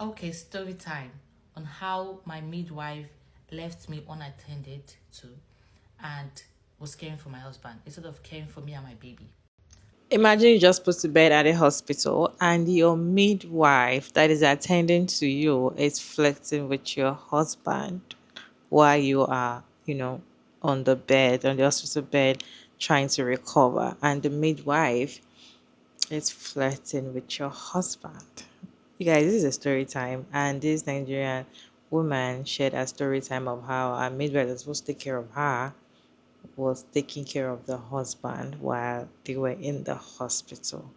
Okay, story time on how my midwife left me unattended to and was caring for my husband instead of caring for me and my baby. Imagine you just put to bed at a hospital and your midwife that is attending to you is flirting with your husband while you are, on the bed, on the hospital bed, trying to recover. And the midwife is flirting with your husband. You guys, this is a story time, and this Nigerian woman shared a story time of how a midwife was supposed to take care of her was taking care of the husband while they were in the hospital.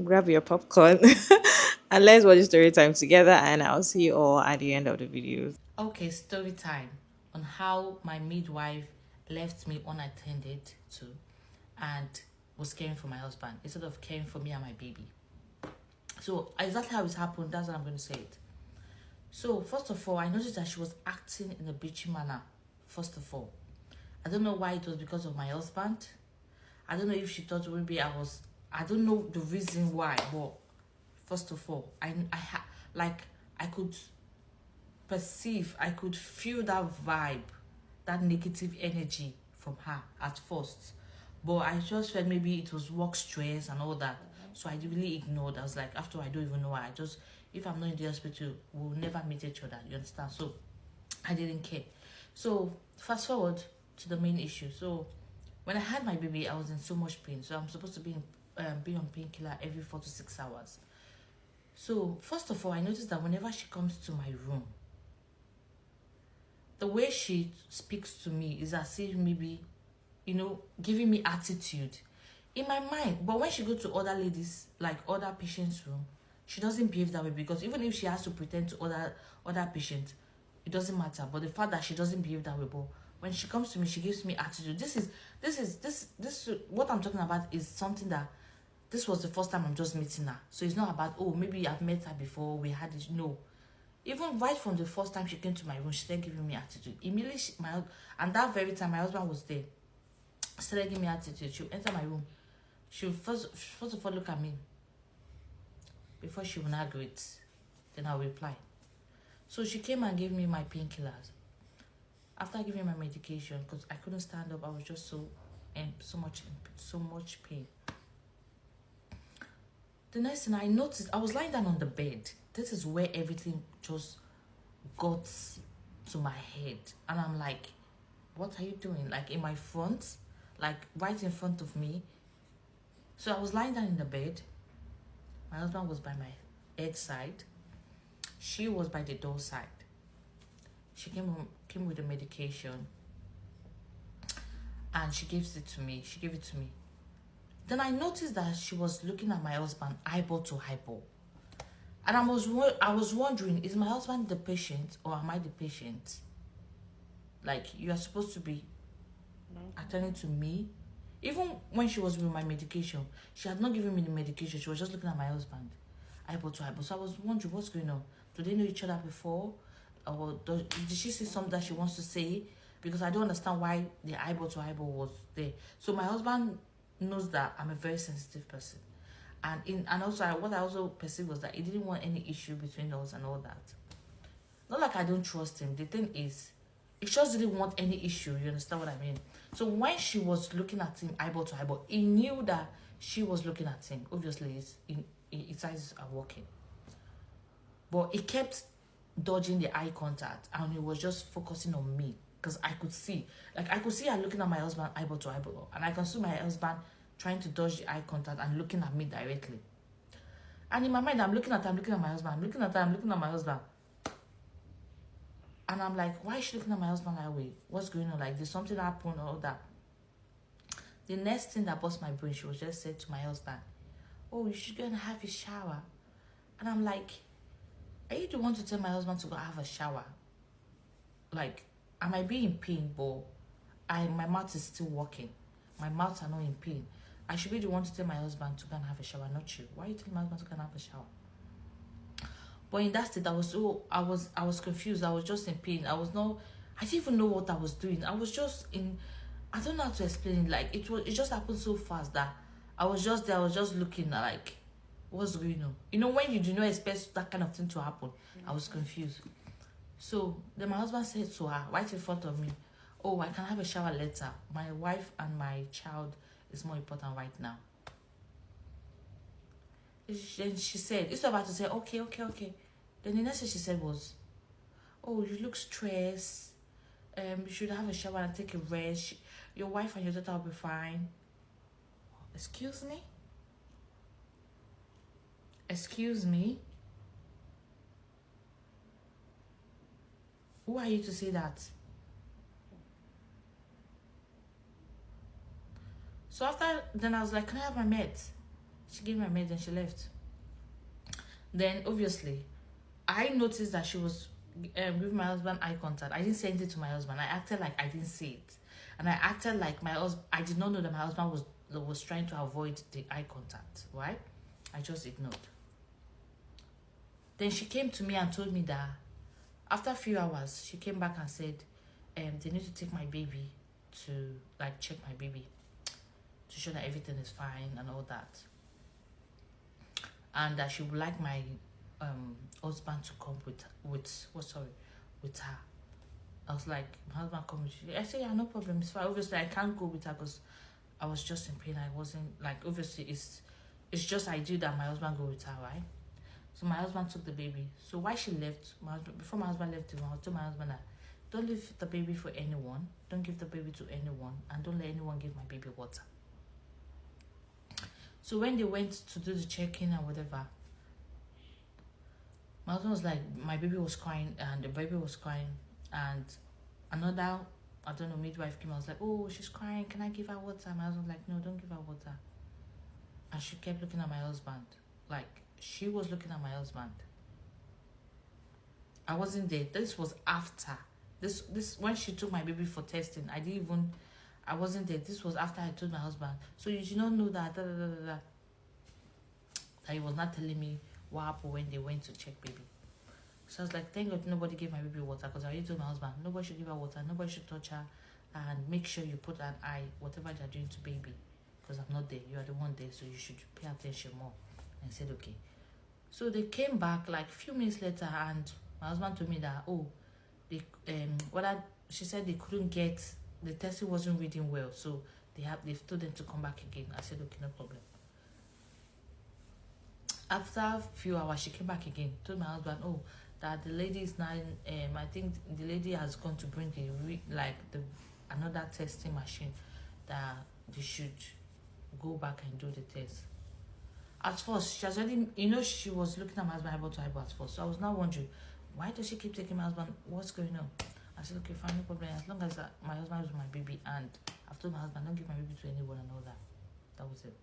Grab your popcorn and let's watch the story time together, and I'll see you all at the end of the video. Okay, story time on how my midwife left me unattended to and was caring for my husband instead of caring for me and my baby. So exactly how it happened, that's what I'm going to say it. So first of all, I noticed that she was acting in a bitchy manner. First of all, I don't know why it was because of my husband. I don't know if she thought maybe I was. I don't know the reason why, but first of all, like I could perceive, I could feel that vibe, that negative energy from her at first. But I just felt maybe it was work stress and all that. So I really ignored. I was like, after I don't even know why. I just, if I'm not in the hospital, we'll never meet each other. You understand? So I didn't care. So fast forward to the main issue. So when I had my baby, I was in so much pain. So I'm supposed to be on painkiller every 4 to 6 hours. So first of all, I noticed that whenever she comes to my room, the way she speaks to me is as if maybe, giving me attitude in my mind. But when she go to other ladies, like other patients' room, she doesn't behave that way because even if she has to pretend to other patients, it doesn't matter. But the fact that she doesn't behave that way, but when she comes to me, she gives me attitude. This what I'm talking about is something that this was the first time I'm just meeting her. So it's not about, oh, maybe I've met her before, we had it. No, even right from the first time she came to my room, she started giving me attitude. Immediately, and that very time my husband was there, started giving me attitude. She'll enter my room. She'll first of all look at me before she will not greet. Then I'll reply. So she came and gave me my painkillers. After giving my medication, because I couldn't stand up, I was just so much pain. The next thing I noticed, I was lying down on the bed. This is where everything just got to my head. And I'm like, what are you doing? Like in my front, like right in front of me. So I was lying down in the bed. My husband was by my head side. She was by the door side. She came with the medication and she gives it to me. She gave it to me. Then I noticed that she was looking at my husband eyeball to eyeball. And I was wondering, is my husband the patient or am I the patient? Like, you are supposed to be attending to me. Even when she was with my medication, she had not given me the medication. She was just looking at my husband, eyeball to eyeball. So I was wondering, what's going on? Do they know each other before? Or did she see something that she wants to say? Because I don't understand why the eyeball to eyeball was there. So my husband knows that I'm a very sensitive person. And also what I also perceived was that he didn't want any issue between us and all that. Not like I don't trust him. The thing is, he just didn't want any issue. You understand what I mean? So when she was looking at him eyeball to eyeball, he knew that she was looking at him. Obviously, his eyes are working. But he kept dodging the eye contact and he was just focusing on me. Because I could see. Like, I could see her looking at my husband eyeball to eyeball. And I can see my husband trying to dodge the eye contact and looking at me directly. And in my mind, I'm looking at her, I'm looking at my husband. I'm looking at her, I'm looking at my husband. And I'm like, why is she looking at my husband that way? What's going on? Like, did something happen or all that? The next thing that bust my brain, she was just said to my husband, oh, you should go and have a shower. And I'm like, are you the one to tell my husband to go have a shower? Like, I might be in pain, but my mouth is still working. My mouth are not in pain. I should be the one to tell my husband to go and have a shower, not you. Why are you telling my husband to go and have a shower? But in that state, I was confused. I was just in pain. I didn't even know what I was doing. I was just in, I don't know how to explain it. Like, it just happened so fast that I was just there. I was just looking like, what's going on? You know, when you do not expect that kind of thing to happen, I was confused. So then my husband said to her, right in front of me, oh, I can have a shower later. My wife and my child is more important right now. Then she said, instead of her to say, okay. Then the next thing she said was, oh, you look stressed. You should have a shower and take a rest. Your wife and your daughter will be fine. Excuse me? Excuse me? Who are you to say that? So after, then I was like, can I have my meds? She gave me my meds and she left. Then obviously, I noticed that she was giving my husband eye contact. I didn't say anything to my husband. I acted like I didn't see it. And I acted like my husband, I did not know that my husband was trying to avoid the eye contact, right? I just ignored. Then she came to me and told me that after a few hours, she came back and said, they need to take my baby to, like, check my baby to show that everything is fine and all that. And that she would like my husband to come with her. I was like, my husband come with you. I said, yeah, no problem, it's fine. Obviously, I can't go with her because I was just in pain. I wasn't, like, obviously, it's just ideal that my husband go with her, right? So my husband took the baby. So while she left, before my husband left, I told my husband that don't leave the baby for anyone. Don't give the baby to anyone. And don't let anyone give my baby water. So when they went to do the check-in and whatever, my husband was like, my baby was crying and the baby was crying. And another, I don't know, midwife came. I was like, oh, she's crying. Can I give her water? My husband was like, no, don't give her water. And she kept looking at my husband. Like, she was looking at my husband. I wasn't there. This was after. This when she took my baby for testing, I wasn't there. This was after I told my husband. So you should not know that that he was not telling me what happened when they went to check baby. So I was like, thank God nobody gave my baby water, because I already told my husband, nobody should give her water, nobody should touch her, and make sure you put an eye, whatever they're doing to baby, because I'm not there. You are the one there, so you should pay attention more. And I said, okay. So they came back like a few minutes later, and my husband told me that, oh, she said they couldn't get, the testing wasn't reading well, so they've told them to come back again. I said, okay, no problem. After a few hours, she came back again, told my husband, oh, that the lady is now, I think the lady has gone to bring another testing machine, that they should go back and do the test. At first, she has already, she was looking at my husband eyeball to eyeball at first. So I was now wondering, why does she keep taking my husband? What's going on? I said, okay, fine, no problem. As long as my husband is with my baby, and I've told my husband, don't give my baby to anyone and all that. That was it.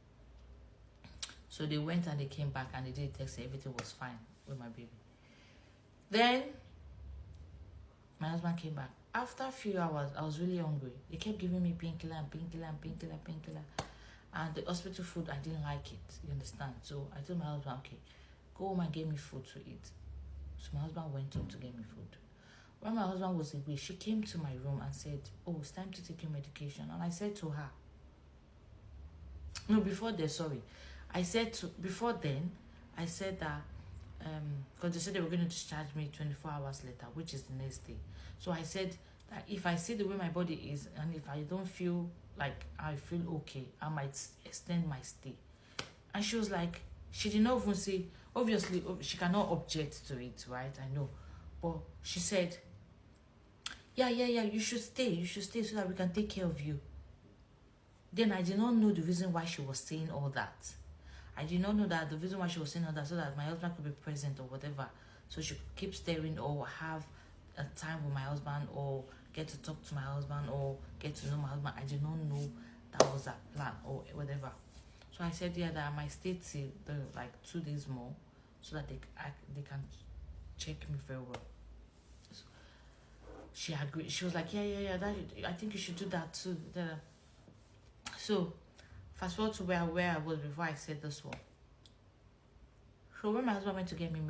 So they went and they came back and they did a test. Everything was fine with my baby. Then, my husband came back. After a few hours, I was really hungry. They kept giving me painkiller. And the hospital food, I didn't like it. You understand? So I told my husband, okay, go home and get me food to eat. So my husband went home to get me food. When my husband was away, she came to my room and said, oh, it's time to take your medication. And I said to her, no, before then, sorry. Before then, I said that, because they said they were going to discharge me 24 hours later, which is the next day. So I said that if I see the way my body is, and if I don't feel like I feel okay, I might extend my stay. And she was like, she did not even say, obviously, she cannot object to it, right? I know. But she said, yeah, you should stay so that we can take care of you. Then I did not know the reason why she was saying all that. I did not know that the reason why she was saying all that, so that my husband could be present or whatever. So she could keep staring or have a time with my husband, or get to talk to my husband, or get to know my husband. I did not know that was her plan or whatever. So I said, yeah, that I might stay till like 2 days more, so that they can check me very well. So she agreed. She was like, yeah, I think you should do that too. So fast forward to where I was before I said this one. So when my husband went to get me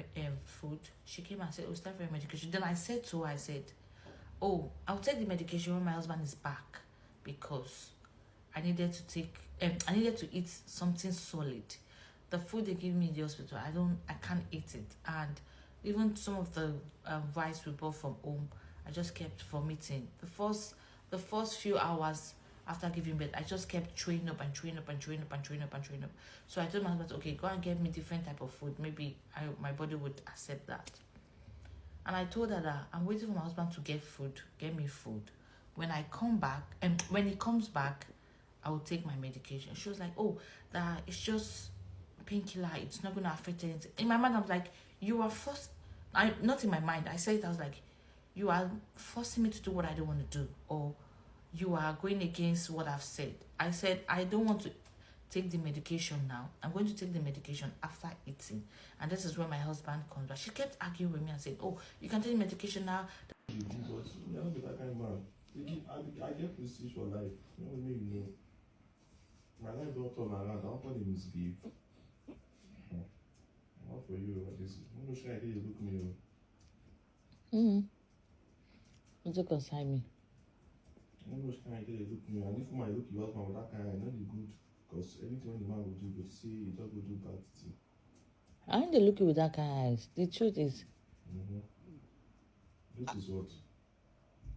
food, she came and said, oh, it's time for your medication. Then I said to her, I said, oh, I'll take the medication when my husband is back, because I needed to eat something solid, the food they give me in the hospital, I can't eat it. And even some of the rice we brought from home, I just kept vomiting. The first few hours after giving birth, I just kept throwing up and throwing up and throwing up and throwing up and throwing up. So I told my husband, okay, go and get me different type of food. Maybe my body would accept that. And I told her that I'm waiting for my husband to get me food. When I come back, and when he comes back, I will take my medication. She was like, oh, that it's just painkiller. It's not going to affect anything. In my mind, I was like, you are forced. Not in my mind. I said it. I was like, you are forcing me to do what I don't want to do, or you are going against what I've said. I said, I don't want to take the medication now. I'm going to take the medication after eating. And this is where my husband comes back. She kept arguing with me and saying, oh, you can take the medication now. You do, but you're not that kind of man. I get prestige for life. You know what I mean? My life don't turn around. I don't want to misbehave. Not for you. This is no shy idea you look me. What's it concern me? No shy idea you look me. And if my look you husband with that kind, I know the good. Because anything the man will do, but see, he just will do bad thing. I ain't look you with that kind of eyes. The truth is. This is what?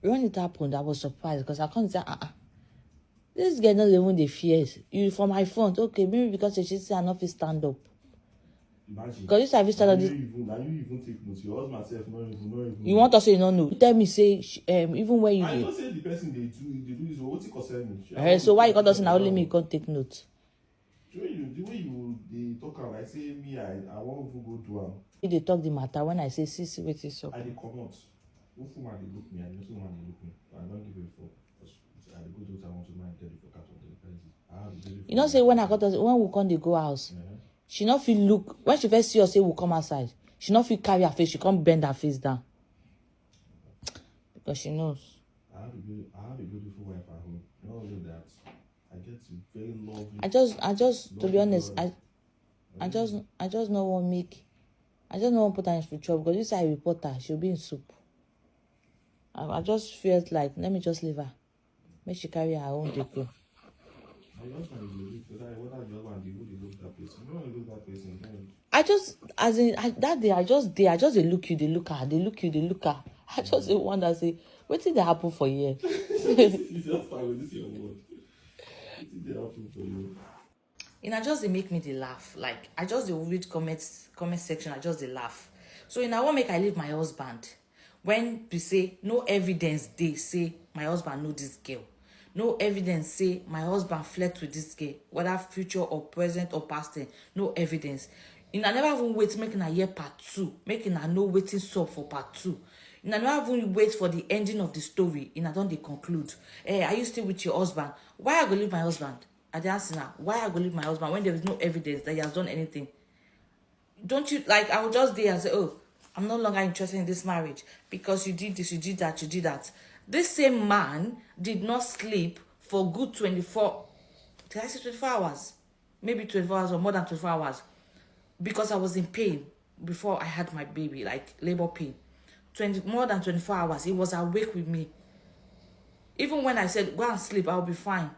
When it happened, I was surprised because I can't say, this girl not even the fears. You for my front, okay, maybe because she said enough to stand up. Imagine. Because this have started this. You even take notes. Your husband self not even. You want to say no? You tell me say even when you. I don't say the person they do this. What's it concern me? So why you got us now? Only me you can't take notes. The way you they talk am, I say me I won't even go to am. They talk the matter when I say see what is up. I dey comot. Who man they look me? I know someone they look me. I don't give a fuck. I dey go to I want to mind tell you for cat on the prices. I have the. You know say when I got us when we come they go house. She not feel look when she first see us say we come outside. She not feel carry her face. She can't bend her face down because she knows. I have a beautiful wife at home. Not only that, I get to very lovely. I just to be honest, I just know what make. I just know what put her in trouble because this I report her. She'll be in soup. I just felt like let me just leave her. Make she carry her own decor. I just as in that day I just they look you, they look her, they look you, they look her. I just wonder say what did that happen for you? You just fine with this your word. What did that happen for you? Just they make me they laugh. Like I just they read comment section, I just they laugh. So what make I leave my husband when we say no evidence they say my husband know this girl. No evidence say my husband flirt with this girl, whether future or present or past tense. No evidence. I never even wait making a year part 2, making a no waiting sub for part 2. I never even wait for the ending of the story. I don't they conclude. Are you still with your husband? Why I go leave my husband? I ask now, why I go leave my husband when there is no evidence that he has done anything? Don't you like? I will just there and say, oh, I'm no longer interested in this marriage because you did this, you did that, you did that. This same man did not sleep for good 24. Did I say 24 hours? Maybe 24 hours or more than 24 hours, because I was in pain before I had my baby, like labor pain. More than 24 hours. He was awake with me. Even when I said go and sleep, I'll be fine.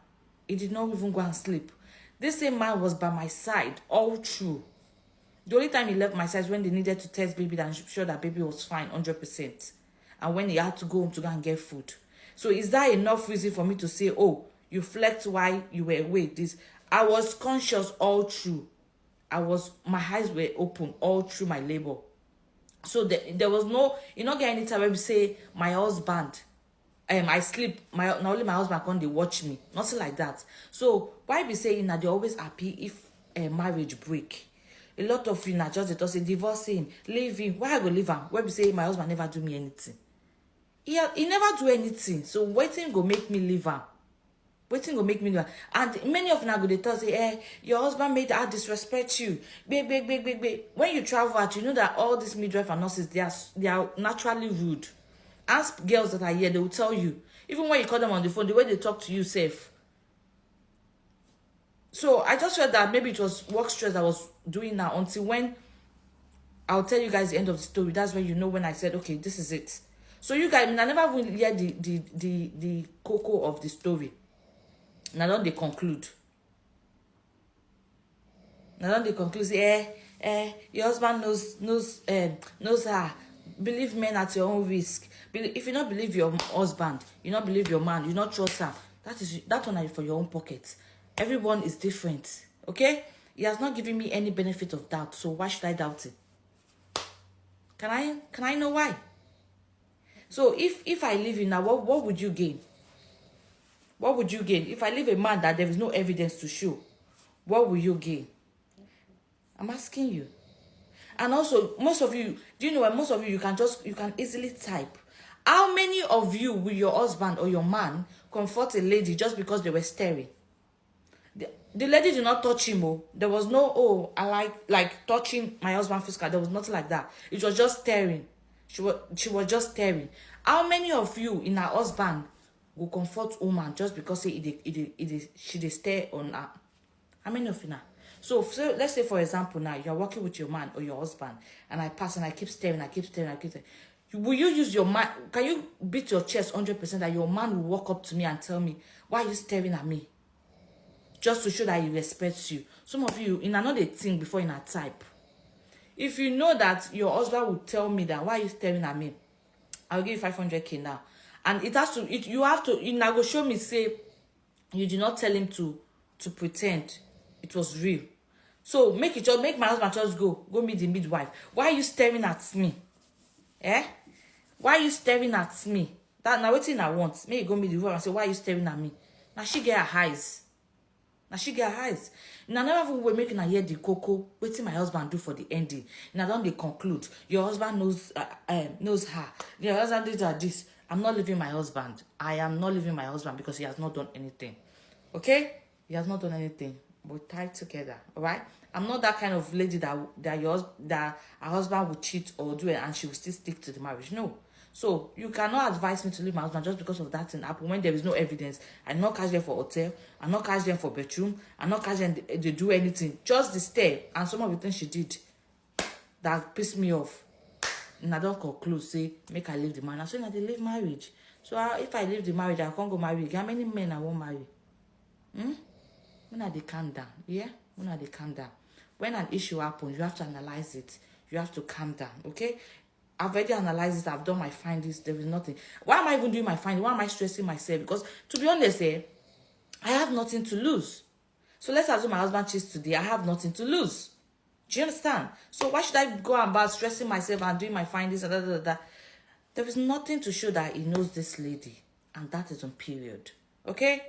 He did not even go and sleep. This same man was by my side all through. The only time he left my side is when they needed to test baby and sure that baby was fine 100%. And when he had to go home to go and get food. So is that enough reason for me to say, oh, you flexed while you were away? I was conscious all through. My eyes were open all through my labor. So there was no, get any time where we say my husband, I sleep, not only my husband come they watch me. Nothing like that. So why be saying that they're always happy if a marriage break? A lot of you just they say divorcing, leaving. Why I go leave him? Where we say my husband never do me anything. He never do anything. So waiting go make me leave him. Waiting go make me leave him. And many of them go they tell say, your husband made her disrespect you. Babe. When you travel out, you know that all these midwife and nurses they are naturally rude. Ask girls that are here, they will tell you. Even when you call them on the phone, the way they talk to you safe. So I just felt that maybe it was work stress I was doing now until when I'll tell you guys the end of the story. That's when you know when I said, okay, this is it. So you guys, I never really hear the cocoa of the story. Now don't they conclude. Now don't they conclude say, your husband knows her. Believe men at your own risk. If you not believe your husband, you not believe your man, you not trust her. That one is for your own pocket. Everyone is different. Okay? He has not given me any benefit of doubt, so why should I doubt it? Can I know why? So if I leave you now, what would you gain? What would you gain? If I leave a man that there is no evidence to show, what will you gain? I'm asking you. And also, most of you, do you know what? Most of you can easily type. How many of you will your husband or your man comfort a lady just because they were staring? The lady did not touch him. Oh, there was no, oh, I like touching my husband physically. There was nothing like that. It was just staring. She was just staring. How many of you in her husband will comfort woman just because she they stare on her? How many of you now? So let's say, for example, now you're working with your man or your husband, and I pass and I keep staring, I keep staring. Will you use your man? Can you beat your chest 100% that your man will walk up to me and tell me, why are you staring at me? Just to show that he respects you. Some of you, in another thing before in a type. If you know that your husband will tell me that, why are you staring at me? I'll give you 500k now. And it has to, you have to, you now go show me, say, you did not tell him to pretend it was real. So make my husband just go meet the midwife. Why are you staring at me? Why are you staring at me? That now waiting I want. Make you go meet the midwife and say, why are you staring at me? Now she get her eyes. Now never we're making her hear the cocoa. Waiting my husband do for the ending. Now don't they conclude? Your husband knows her. Your husband did her this. I'm not leaving my husband. I am not leaving my husband because he has not done anything. Okay? He has not done anything. We're tied together. Alright? I'm not that kind of lady that her husband will cheat or do it and she will still stick to the marriage. No. So you cannot advise me to leave my husband just because of that thing happen when there is no evidence. I not catch them for hotel. I not catch them for bedroom. I not catch them they do anything. Just the stare and some of the things she did that pissed me off. And I don't conclude say make I leave the man. I say they leave marriage. So if I leave the marriage, I can't go marry. How many men I won't marry? When they calm down, yeah? When they calm down. When an issue happens, you have to analyze it. You have to calm down, okay? I've already analyzed it. I've done my findings. There is nothing. Why am I even doing my findings? Why am I stressing myself? Because, to be honest, I have nothing to lose. So let's assume my husband cheats today. I have nothing to lose. Do you understand? So why should I go about stressing myself and doing my findings and da? There is nothing to show that he knows this lady. And that is on period. Okay?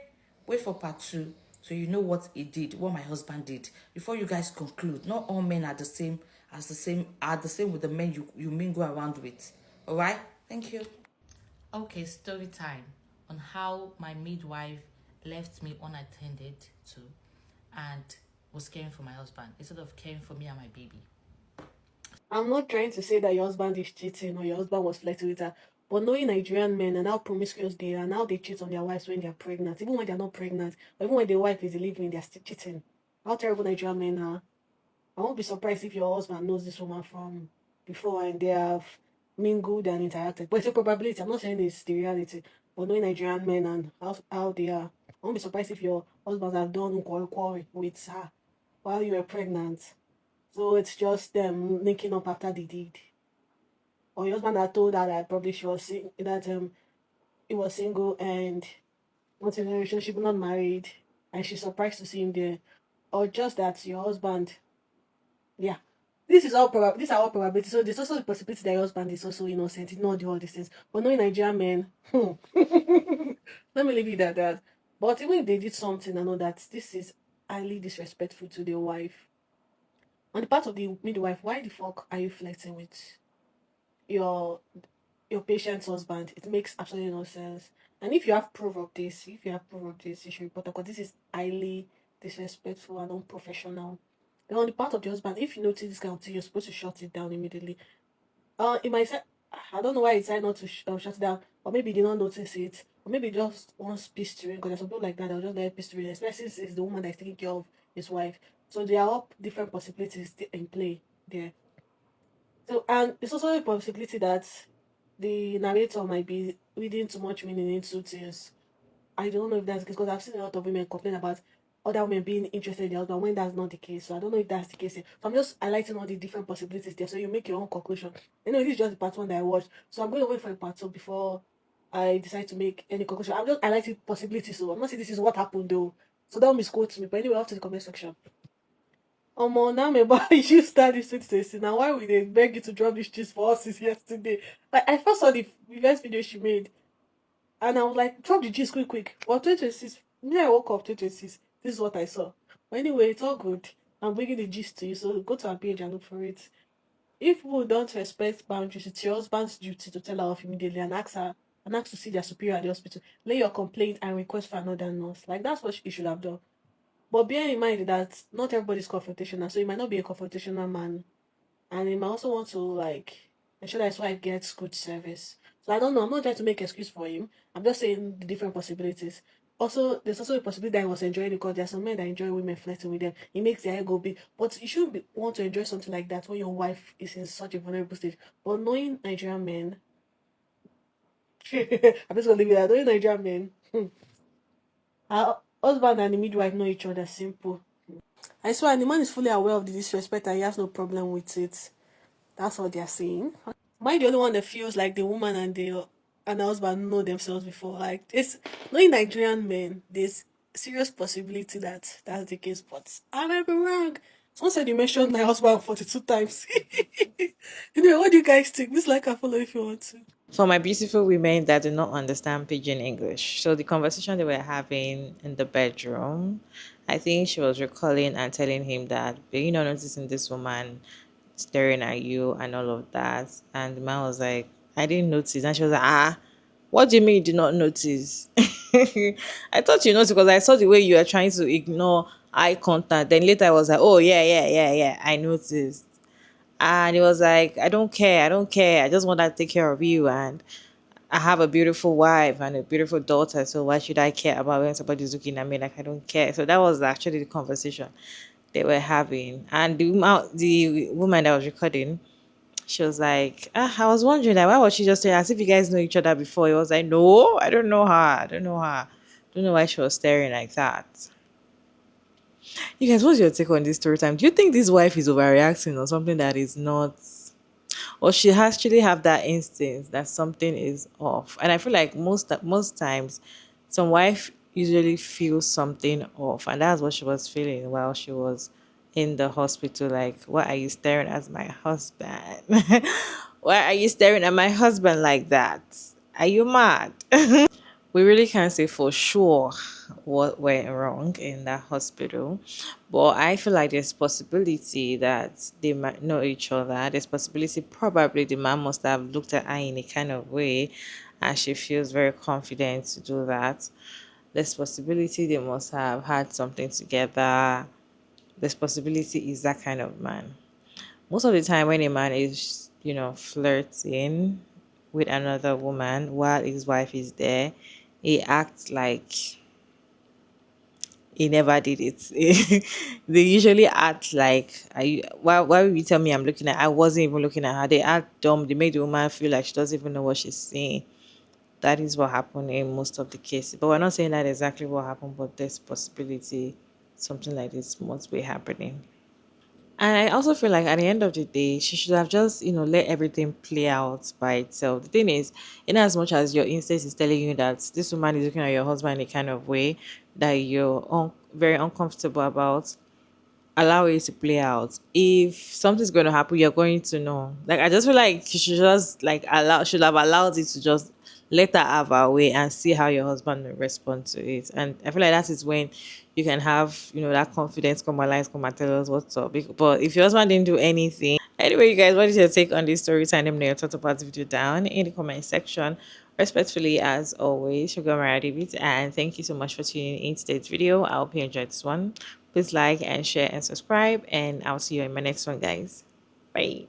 Wait for part 2. So you know what he did, what my husband did. Before you guys conclude, not all men are the same with the men you mingle around with. Alright? Thank you. Okay, story time on how my midwife left me unattended to and was caring for my husband instead of caring for me and my baby. I'm not trying to say that your husband is cheating or your husband was flirting with her, but knowing Nigerian men and how promiscuous they are and how they cheat on their wives when they're pregnant, even when they're not pregnant, or even when their wife is delivering, they're still cheating. How terrible Nigerian men are. I won't be surprised if your husband knows this woman from before and they have mingled and interacted. But it's a probability. I'm not saying it's the reality. But knowing Nigerian men and how they are, I won't be surprised if your husbands have done quarrel with her while you were pregnant. So it's just them linking up after the deed. Or your husband had told her that probably he was single and not in a relationship, not married, and she's surprised to see him there. Or just that your husband, yeah. These are all probabilities. So there's also the possibility that your husband is also innocent. He not do all these things. But knowing Nigerian men, let me leave it at that. But even if they did something, I know that this is highly disrespectful to their wife. On the part of the midwife, why the fuck are you flirting with your patient's husband? It makes absolutely no sense. And if you have proof of this, you should report it, because this is highly disrespectful and unprofessional. Then on the part of the husband, if you notice this kind of thing, you're supposed to shut it down immediately. It might say, I don't know why he decided not to shut it down, or maybe he did not notice it, or maybe just wants peace to reign, because there's some people like that, they'll just let peace to reign, especially since it's the woman that's taking care of his wife. So there are all different possibilities in play there. So, and it's also a possibility that the narrator might be reading too much meaning into things. I don't know if that's because I've seen a lot of women complain about other women being interested in their husband when that's not the case. So I don't know if that's the case here. So I'm just highlighting all the different possibilities there. So you make your own conclusion. Anyway, this is just the part one that I watched. So I'm going to wait for a part two before I decide to make any conclusion. I'm just highlighting possibilities. So I'm not saying this is what happened though. So don't misquote me. But anyway, after the comment section. Now me but you start this 2026. Now why would they beg you to drop this cheese for us since yesterday? Like I first saw the first video she made and I was like, drop the gist quick, quick. But 2026, me, I woke up 2026. This is what I saw. But anyway, it's all good. I'm bringing the gist to you, so go to our page and look for it. If people don't respect boundaries, it's your husband's duty to tell her off immediately and ask to see their superior at the hospital. Lay your complaint and request for another nurse. Like that's what you should have done. But bear in mind that not everybody's confrontational, so you might not be a confrontational man and he might also want to like ensure that his wife gets good service. So I don't know. I'm not trying to make excuse for him. I'm just saying the different possibilities. Also, there's also a possibility that he was enjoying it because there are some men that enjoy women flirting with them. It makes their ego big. But you shouldn't want to enjoy something like that when your wife is in such a vulnerable stage. But knowing Nigerian men, I'm just gonna leave it at knowing Nigerian men. Our husband and the midwife know each other. Simple. I swear, and the man is fully aware of the disrespect and he has no problem with it. That's what they're saying. Am I the only one that feels like the woman and the husband know themselves before? Like it's knowing Nigerian men, there's serious possibility that that's the case, but I might be wrong. Someone said you mentioned my husband 42 times. Anyway, what do you guys think? Please like and follow if you want to. For my beautiful women that do not understand pidgin English, so the conversation they were having in the bedroom, I think she was recalling and telling him that, you know, noticing this woman staring at you and all of that. And the man was like, I didn't notice. And she was like, what do you mean you did not notice? I thought you noticed because I saw the way you were trying to ignore eye contact. Then later I was like, oh, yeah, yeah, yeah, yeah. I noticed. And he was like, I don't care. I don't care. I just want to take care of you. And I have a beautiful wife and a beautiful daughter. So why should I care about when somebody's looking at me? Like, I don't care. So that was actually the conversation they were having. And the woman that was recording, she was like, I was wondering that why was she just saying as if you guys know each other before? He was like, no, I don't know her. I don't know her. Don't know why she was staring like that. You guys, what's your take on this story time? Do you think this wife is overreacting or something that is not, or she actually have that instinct that something is off? And I feel like most times, some wife usually feels something off, and that's what she was feeling while she was in the hospital. Like, why are you staring at my husband? Why are you staring at my husband like that? Are you mad? We really can't say for sure what went wrong in that hospital, but I feel like there's possibility that they might know each other. There's possibility probably the man must have looked at her in a kind of way and she feels very confident to do that. There's possibility they must have had something together. There's possibility is that kind of man. Most of the time when a man is, flirting with another woman while his wife is there, he acts like he never did it. They usually act like, why would you tell me I'm looking at, I wasn't even looking at her. They act dumb. They make the woman feel like she doesn't even know what she's saying. That is what happened in most of the cases. But we're not saying that exactly what happened, but there's possibility something like this must be happening. And I also feel like at the end of the day, she should have just, let everything play out by itself. The thing is, in as much as your instinct is telling you that this woman is looking at your husband in a kind of way that you're very uncomfortable about, allow it to play out. If something's going to happen, you're going to know. Like, I just feel like you should just should have allowed it to just let her have her way and see how your husband will respond to it. And I feel like that is when you can have, that confidence, come alive, come and tell us what's up. But if your husband didn't do anything, anyway, you guys, what is your take on this story time? Let me know your thoughts about the video down in the comment section. Respectfully, as always, Sugar Mariah David, and thank you so much for tuning in today's video. I hope you enjoyed this one. Please like and share and subscribe, and I'll see you in my next one, guys. Bye.